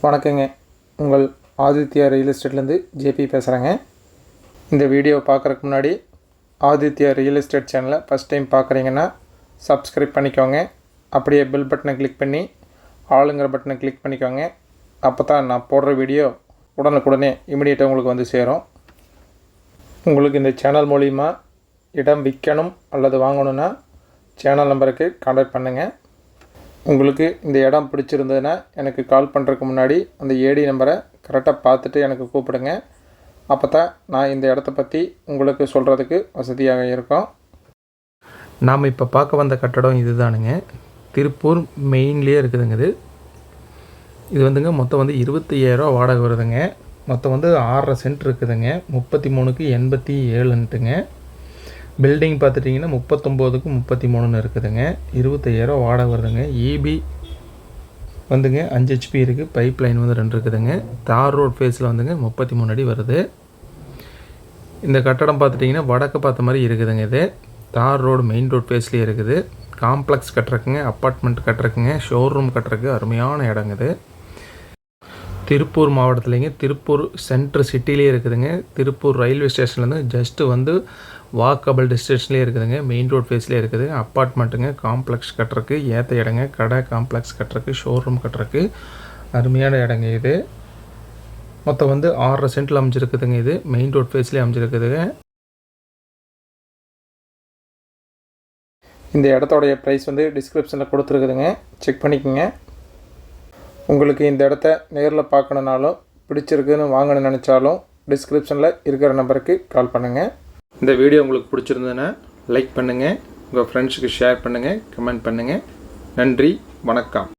வணக்கங்க. உங்கள் Aditya real எஸ்டேட்லேருந்து JP பேசுகிறேங்க. இந்த வீடியோ பார்க்குறதுக்கு முன்னாடி ஆதித்யா ரியல் எஸ்டேட் சேனலை ஃபஸ்ட் டைம் பார்க்குறீங்கன்னா சப்ஸ்கிரைப் பண்ணிக்கோங்க. அப்படியே பெல் பட்டனை கிளிக் பண்ணி ஆளுங்கிற பட்டனை கிளிக் பண்ணிக்கோங்க. அப்போ தான் நான் போடுற வீடியோ உடனுக்குடனே இமிடியேட்டாக உங்களுக்கு வந்து சேரும். உங்களுக்கு இந்த சேனல் மூலிமா இடம் விற்கணும் அல்லது வாங்கணுன்னா சேனல் நம்பருக்கு கான்டாக்ட் பண்ணுங்கள். உங்களுக்கு இந்த இடம் பிடிச்சிருந்ததுன்னா எனக்கு கால் பண்ணுறதுக்கு முன்னாடி அந்த ஏடி நம்பரை கரெக்டாக பார்த்துட்டு எனக்கு கூப்பிடுங்க. அப்போ தான் நான் இந்த இடத்த பற்றி உங்களுக்கு சொல்கிறதுக்கு வசதியாக இருக்கும். நாம் இப்போ பார்க்க வந்த கட்டடம் இது தானுங்க. திருப்பூர் மெயின்லேயே இருக்குதுங்க. இது வந்துங்க மொத்தம் வந்து 25,000 வாடகை வருதுங்க. மொத்தம் வந்து 6.5 சென்ட் இருக்குதுங்க. 33க்கு 87ன்ட்டுங்க. பில்டிங் பார்த்துட்டிங்கன்னா 39க்கு 33 இருக்குதுங்க. 25,000 வாடகை வருதுங்க. இபி வந்துங்க 5 HP இருக்குது. பைப் லைன் வந்து 2 இருக்குதுங்க. தார் ரோட் ஃபேஸில் வந்துங்க 33 அடி வருது. இந்த கட்டடம் பார்த்துட்டிங்கன்னா வடக்கு பார்த்த மாதிரி இருக்குதுங்க. இது தார் ரோடு மெயின் ரோட் ஃபேஸ்லேயே இருக்குது. காம்ப்ளெக்ஸ் கட்டுறக்குங்க, அப்பார்ட்மெண்ட் கட்டுறக்குங்க, ஷோரூம் கட்டுறக்கு அருமையான இடங்க இது. திருப்பூர் மாவட்டத்துலேங்க, திருப்பூர் சென்ட்ரு சிட்டிலே இருக்குதுங்க. திருப்பூர் ரயில்வே ஸ்டேஷன்லேருந்து ஜஸ்ட்டு வந்து வாக்கபிள் டிஸ்டன்ஸ்லேயே இருக்குதுங்க. மெயின் ரோட் ஃபேஸ்லேயே இருக்குது. அப்பார்ட்மெண்ட்டுங்க, காம்ப்ளெக்ஸ் கட்டுறக்கு ஏற்ற இடங்க. கடை காம்ப்ளெக்ஸ் கட்டுறக்கு, ஷோரூம் கட்டுறக்கு அருமையான இடங்க இது. மொத்தம் வந்து 6.5 சென்ட்டில் அமைஞ்சிருக்குதுங்க. இது மெயின் ரோட் ஃபேஸ்லேயே அமைஞ்சிருக்குதுங்க. இந்த இடத்தோடைய ப்ரைஸ் வந்து டிஸ்கிரிப்ஷனில் கொடுத்துருக்குதுங்க, செக் பண்ணிக்கோங்க. உங்களுக்கு இந்த இடத்த நேரில் பார்க்கணுன்னாலும் பிடிச்சிருக்குன்னு வாங்கணும்னு நினச்சாலும் டிஸ்கிரிப்ஷனில் இருக்கிற நம்பருக்கு கால் பண்ணுங்கள். இந்த வீடியோ உங்களுக்கு பிடிச்சிருந்ததுன்னா லைக் பண்ணுங்கள், உங்கள் ஃப்ரெண்ட்ஸுக்கு ஷேர் பண்ணுங்கள், கமெண்ட் பண்ணுங்கள். நன்றி, வணக்கம்.